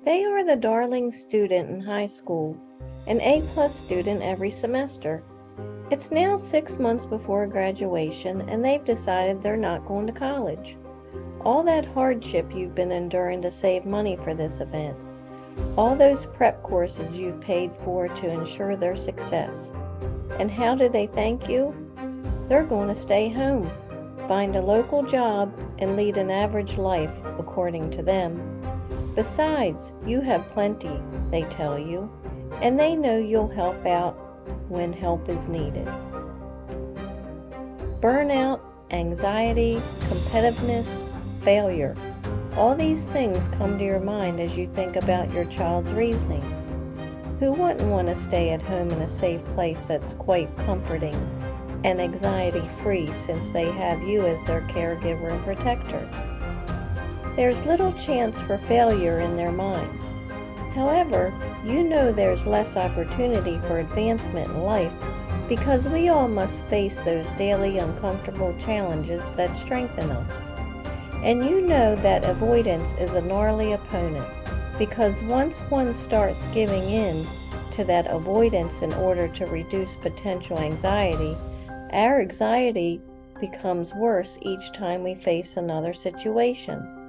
They are the darling student in high school, an A-plus student every semester. It's now 6 months before graduation, and they've decided they're not going to college. All that hardship you've been enduring to save money for this event, all those prep courses you've paid for to ensure their success. And how do they thank you? They're going to stay home, find a local job, and lead an average life, according to them. Besides, you have plenty, they tell you, and they know you'll help out when help is needed. Burnout, anxiety, competitiveness, failure. All these things come to your mind as you think about your child's reasoning. Who wouldn't want to stay at home in a safe place that's quite comforting and anxiety-free since they have you as their caregiver and protector? There's little chance for failure in their minds. However, you know there's less opportunity for advancement in life because we all must face those daily uncomfortable challenges that strengthen us. And you know that avoidance is a gnarly opponent because once one starts giving in to that avoidance in order to reduce potential anxiety, our anxiety becomes worse each time we face another situation.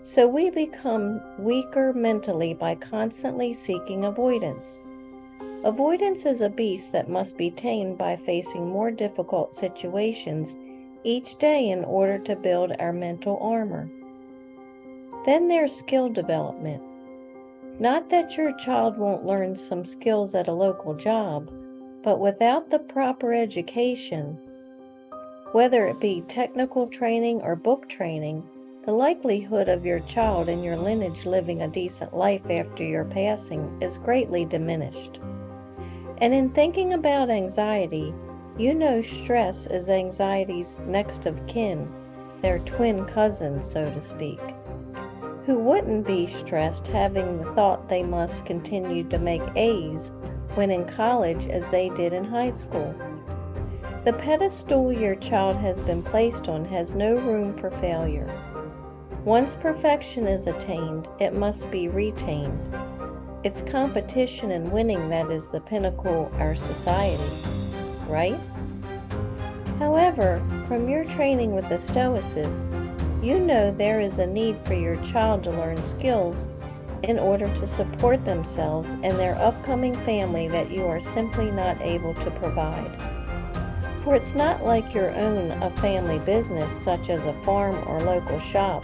So we become weaker mentally by constantly seeking avoidance. Avoidance is a beast that must be tamed by facing more difficult situations each day in order to build our mental armor. Then there's skill development. Not that your child won't learn some skills at a local job, but without the proper education, whether it be technical training or book training, the likelihood of your child and your lineage living a decent life after your passing is greatly diminished. And in thinking about anxiety, you know stress is anxiety's next of kin, their twin cousin, so to speak. Who wouldn't be stressed having the thought they must continue to make A's when in college as they did in high school? The pedestal your child has been placed on has no room for failure. Once perfection is attained, it must be retained. It's competition and winning that is the pinnacle of our society, right? However, from your training with the Stoicists, you know there is a need for your child to learn skills in order to support themselves and their upcoming family that you are simply not able to provide. For it's not like your own a family business such as a farm or local shop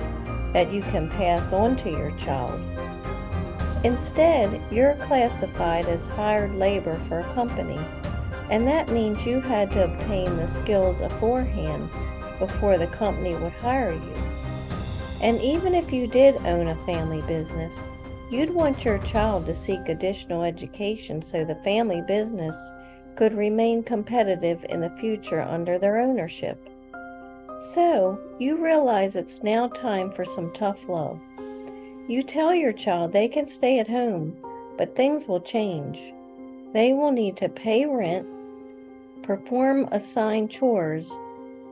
that you can pass on to your child. Instead, you're classified as hired labor for a company, and that means you had to obtain the skills aforehand before the company would hire you. And even if you did own a family business, you'd want your child to seek additional education so the family business could remain competitive in the future under their ownership. So, you realize it's now time for some tough love. You tell your child they can stay at home, but things will change. They will need to pay rent, perform assigned chores,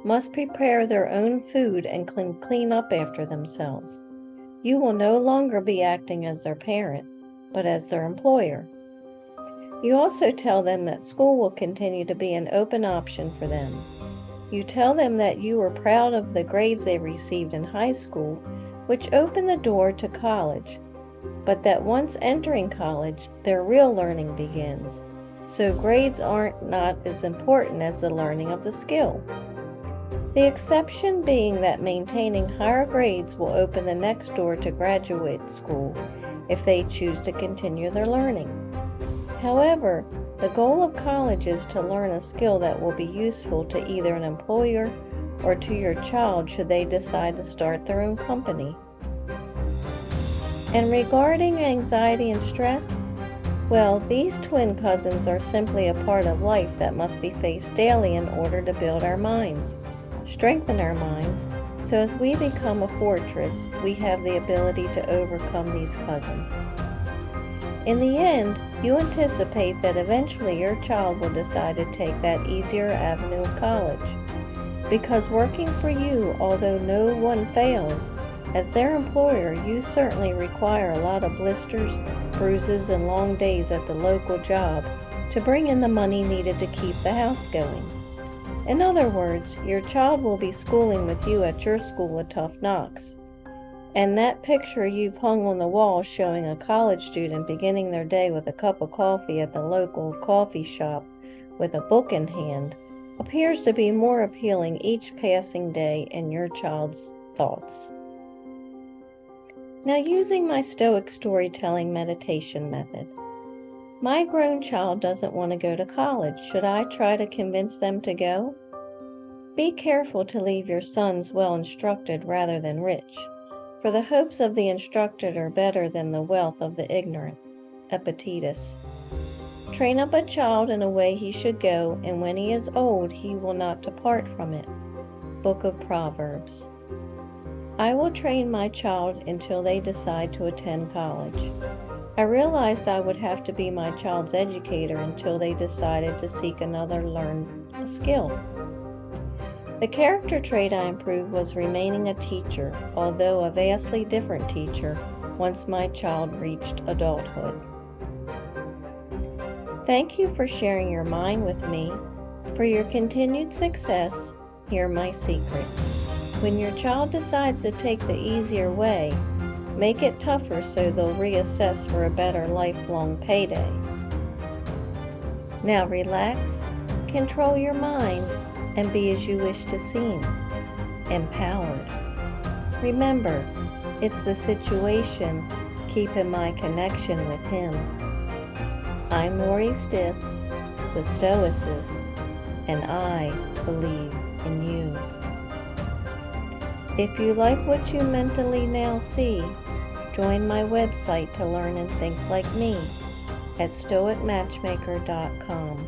must prepare their own food and clean up after themselves. You will no longer be acting as their parent, but as their employer. You also tell them that school will continue to be an open option for them. You tell them that you are proud of the grades they received in high school, which opened the door to college, but that once entering college, their real learning begins. So grades aren't not as important as the learning of the skill. The exception being that maintaining higher grades will open the next door to graduate school if they choose to continue their learning. However, the goal of college is to learn a skill that will be useful to either an employer or to your child should they decide to start their own company. And regarding anxiety and stress, well, these twin cousins are simply a part of life that must be faced daily in order to build our minds, strengthen our minds, so as we become a fortress, we have the ability to overcome these cousins. In the end, you anticipate that eventually your child will decide to take that easier avenue of college, because working for you, although no one fails, As their employer, you certainly require a lot of blisters, bruises, and long days at the local job to bring in the money needed to keep the house going. In other words, your child will be schooling with you at your school of tough knocks. And that picture you've hung on the wall showing a college student beginning their day with a cup of coffee at the local coffee shop with a book in hand appears to be more appealing each passing day in your child's thoughts. Now, using my Stoic storytelling meditation method. My grown child doesn't want to go to college. Should I try to convince them to go? Be careful to leave your sons well instructed rather than rich, for the hopes of the instructed are better than the wealth of the ignorant. Epictetus. Train up a child in a way he should go, and when he is old, he will not depart from it. Book of Proverbs. I will train my child until they decide to attend college. I realized I would have to be my child's educator until they decided to seek another learned skill. The character trait I improved was remaining a teacher, although a vastly different teacher, once my child reached adulthood. Thank you for sharing your mind with me. For your continued success, hear my secret. When your child decides to take the easier way, make it tougher so they'll reassess for a better lifelong payday. Now relax, control your mind, and be as you wish to seem, empowered. Remember, it's the situation keeping my connection with Him. I'm Lori Stith, the Stoicist, and I believe in you. If you like what you mentally now see, join my website to learn and think like me at stoicmatchmaker.com.